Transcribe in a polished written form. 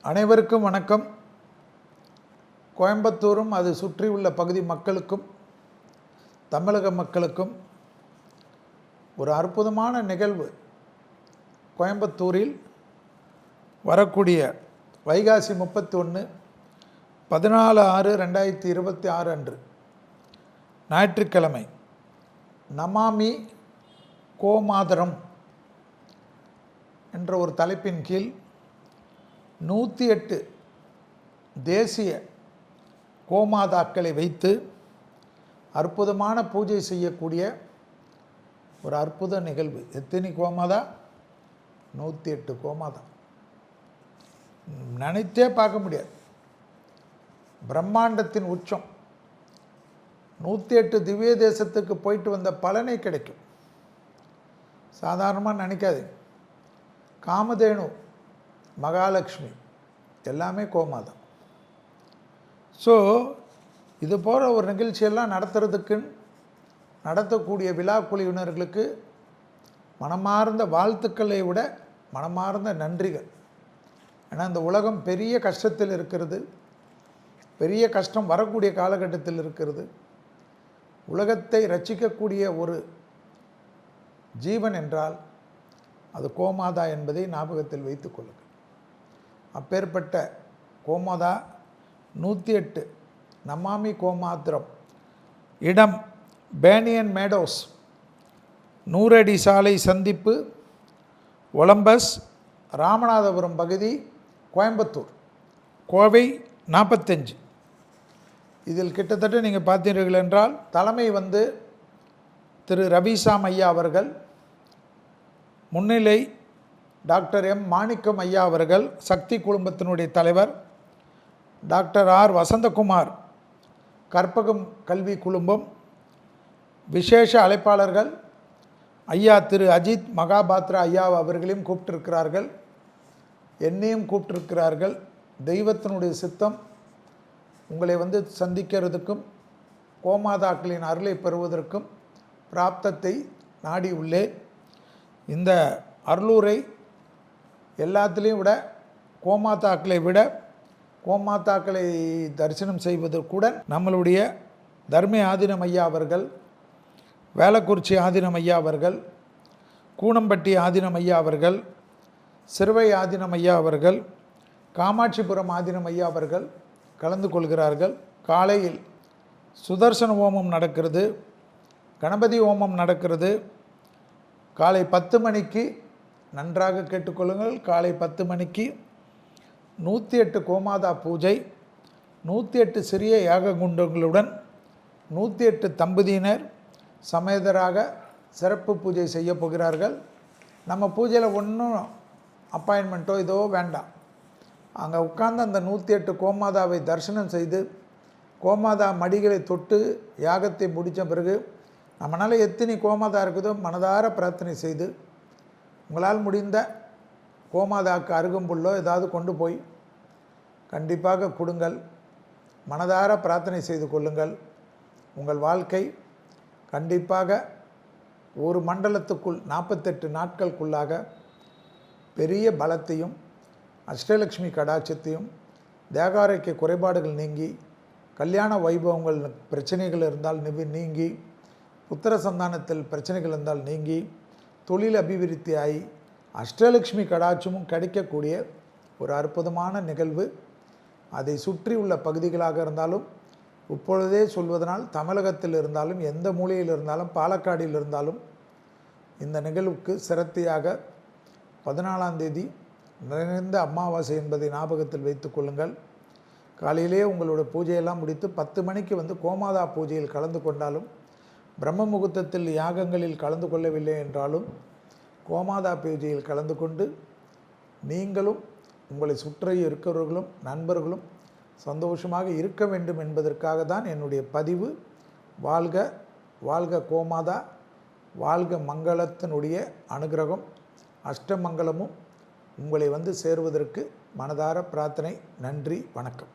அனைவருக்கும் வணக்கம். கோயம்புத்தூரும் அது சுற்றியுள்ள பகுதி மக்களுக்கும் தமிழக மக்களுக்கும் ஒரு அற்புதமான நிகழ்வு. கோயம்புத்தூரில் வரக்கூடிய வைகாசி 31 14/6/2026 அன்று ஞாயிற்றுக்கிழமை நமாமி கோமாதரம் என்ற ஒரு தலைப்பின் கீழ் 108 தேசிய கோமாதாக்களை வைத்து அற்புதமான பூஜை செய்யக்கூடிய ஒரு அற்புத நிகழ்வு. எத்தனை கோமாதா? 108 கோமாதா. நினைத்தே பார்க்க முடியாது. பிரம்மாண்டத்தின் உச்சம். 108 திவ்ய தேசத்துக்கு போயிட்டு வந்த பலனை கிடைக்கும். சாதாரணமாக நினைக்காதீங்க. காமதேனு, மகாலட்சுமி எல்லாமே கோமாதா. ஸோ இது போகிற ஒரு நிகழ்ச்சியெல்லாம் நடத்தக்கூடிய விழா குழுவினர்களுக்கு மனமார்ந்த வாழ்த்துக்களை விட மனமார்ந்த நன்றிகள். ஏன்னா இந்த உலகம் பெரிய கஷ்டத்தில் இருக்கிறது. பெரிய கஷ்டம் வரக்கூடிய காலகட்டத்தில் இருக்கிறது. உலகத்தை ரட்சிக்கக்கூடிய ஒரு ஜீவன் என்றால் அது கோமாதா என்பதை ஞாபகத்தில் வைத்துக் கொள்ளுங்கள். அப்பேற்பட்ட கோமாதா 108 நமாமி கோமாத்திரம் இடம் பேனியன் மேடோஸ், 100 அடி சாலை சந்திப்பு, ஒலம்பஸ், ராமநாதபுரம் பகுதி, கோயம்புத்தூர், கோவை 45. இதில் கிட்டத்தட்ட நீங்கள் பார்த்தீர்கள் என்றால் தலைமை திரு ரவிசாம் ஐயா அவர்கள், முன்னிலை டாக்டர் எம் மாணிக்கம் ஐயா அவர்கள், சக்தி குழுமத்தினுடைய தலைவர், டாக்டர் ஆர் வசந்தகுமார், கற்பகம் கல்வி குழுமம், விசேஷ அழைப்பாளர்கள் ஐயா திரு அஜித் மகாபாத்ரா ஐயா அவர்களையும் கூப்பிட்டிருக்கிறார்கள். என்னையும் கூப்பிட்டிருக்கிறார்கள். தெய்வத்தினுடைய சித்தம் உங்களை சந்திக்கிறதுக்கும் கோமாதாக்களின் அருளை பெறுவதற்கும் பிராப்தத்தை நாடி உள்ளே. இந்த அருளூரை எல்லாத்துலேயும் விட கோமாதாக்களை தரிசனம் செய்வதற்குடன் நம்மளுடைய தர்ம ஆதீனம் ஐயா அவர்கள், வேளக்குறிச்சி ஆதீனம் ஐயா அவர்கள், கூனம்பட்டி ஆதீனம் ஐயா அவர்கள், சிறுவை ஆதீனம் ஐயா அவர்கள், காமாட்சிபுரம் ஆதீனம் ஐயா அவர்கள் கலந்து கொள்கிறார்கள். காலையில் சுதர்சன ஹோமம் நடக்கிறது, கணபதி ஹோமம் நடக்கிறது. காலை 10 மணிக்கு நன்றாக கேட்டுக்கொள்ளுங்கள். காலை 10 மணிக்கு 108 கோமாதா பூஜை, 108 சிறிய யாக குண்டங்களுடன் 108 தம்பதியினர் சமேதராக சிறப்பு பூஜை செய்ய போகிறார்கள். நம்ம பூஜையில் ஒன்றும் அப்பாயின்மெண்ட்டோ இதோ வேண்டாம். அங்கே உட்கார்ந்து அந்த 108 கோமாதாவை தரிசனம் செய்து கோமாதா மடிகளை தொட்டு யாகத்தை முடித்த பிறகு நம்மளால் எத்தனை கோமாதா இருக்குதோ மனதார பிரார்த்தனை செய்து உங்களால் முடிந்த கோமாதாக்கு அருகம்புல்லோ ஏதாவது கொண்டு போய் கண்டிப்பாக கொடுங்கள். மனதார பிரார்த்தனை செய்து கொள்ளுங்கள். உங்கள் வாழ்க்கை கண்டிப்பாக ஒரு மண்டலத்துக்குள் 48 நாட்களுக்குள்ளாக பெரிய பலத்தையும் அஷ்டலக்ஷ்மி கடாட்சத்தையும், தேகாரோக்கிய குறைபாடுகள் நீங்கி, கல்யாண வைபவங்கள் பிரச்சனைகள் இருந்தால் நீங்கி, புத்திர சந்தானத்தில் பிரச்சனைகள் இருந்தால் நீங்கி, தொழில் அபிவிருத்தி ஆகி அஷ்டலக்ஷ்மி கடாட்சமும் கிடைக்கக்கூடிய ஒரு அற்புதமான நிகழ்வு. அதை சுற்றி உள்ள பகுதிகளாக இருந்தாலும், இப்பொழுதே சொல்வதனால் தமிழகத்தில் இருந்தாலும், எந்த மூலையில் இருந்தாலும், பாலக்காடில் இருந்தாலும் இந்த நிகழ்வுக்கு சிரத்தையாக 14ஆம் தேதி நிறைந்த அமாவாசை என்பதை ஞாபகத்தில் வைத்து கொள்ளுங்கள். காலையிலே உங்களோட பூஜையெல்லாம் முடித்து 10 மணிக்கு கோமாதா பூஜையில் கலந்து கொண்டாலும், பிரம்ம முகூர்த்தத்தில் யாகங்களில் கலந்து கொள்ளவில்லை என்றாலும் கோமாதா பூஜையில் கலந்து கொண்டு நீங்களும் உங்களை சுற்றி இருக்கிறவர்களும் நண்பர்களும் சந்தோஷமாக இருக்க வேண்டும் என்பதற்காக தான் என்னுடைய பதிவு. வாழ்க வாழ்க கோமாதா, வாழ்க மங்களத்தினுடைய அனுகிரகம் அஷ்டமங்கலமும் உங்களை சேர்வதற்கு மனதார பிரார்த்தனை. நன்றி, வணக்கம்.